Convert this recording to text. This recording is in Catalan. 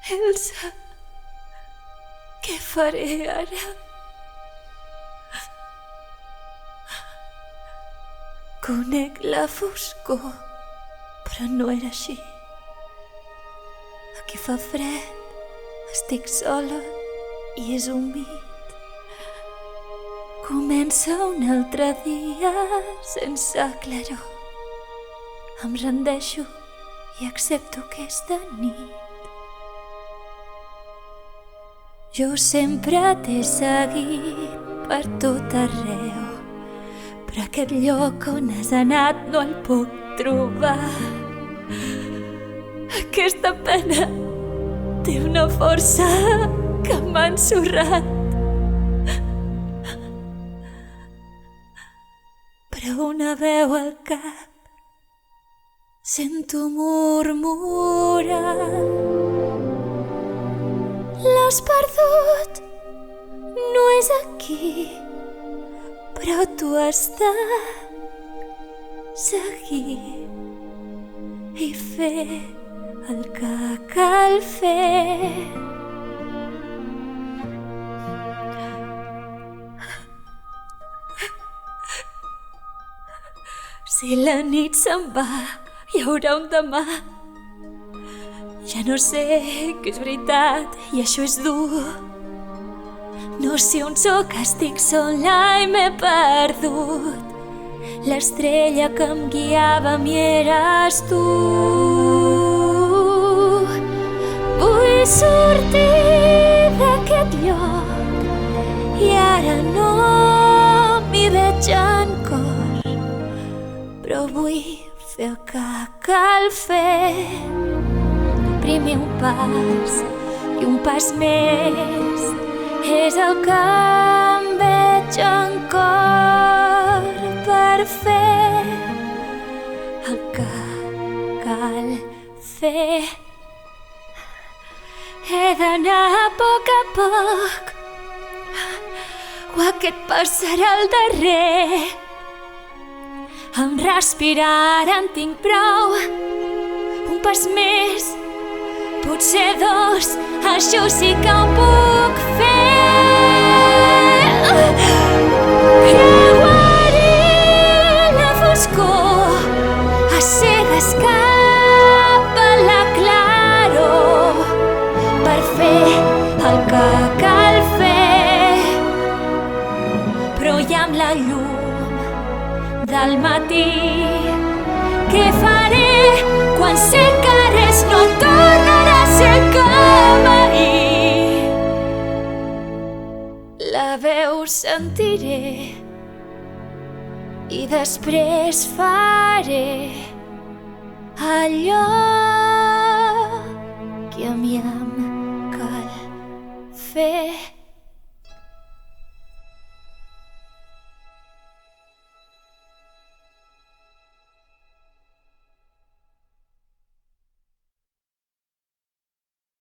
Elsa, què faré ara? Conec la foscor, però no era així. Aquí fa fred, estic sola i és humit. Comença un altre dia sense claror. Em rendeixo i accepto aquesta nit. Jo sempre t'he seguit per tot arreu, però aquest lloc on has anat no el puc trobar. Aquesta pena té una força que m'ha ensorrat. Però una veu al cap sento murmurar: l'has perdut, no és aquí, però tu has de seguir i fer el que cal fer. Si la nit se'n va, hi haurà un demà. Ja no sé què és veritat i això és dur. No sé on sóc, estic sola i m'he perdut. L'estrella que em guiava m'hi eres tu. Vull sortir d'aquest lloc i ara no m'hi veig en cor, però vull fer el que cal fer. Primer un pas i un pas més és el que em veig en cor per fer el que cal fer. He d'anar a poc o aquest pas serà el darrer. Amb respirar en tinc prou. Un pas més, potser dos, això sí que ho puc fer. Creuaré la foscor, a cegues cap a la claror, per fer el que cal fer. Però ja amb la llum del matí, què faré quan sé que res no tornarà a ser com ahir? La veu sentiré i després faré allò que a mi em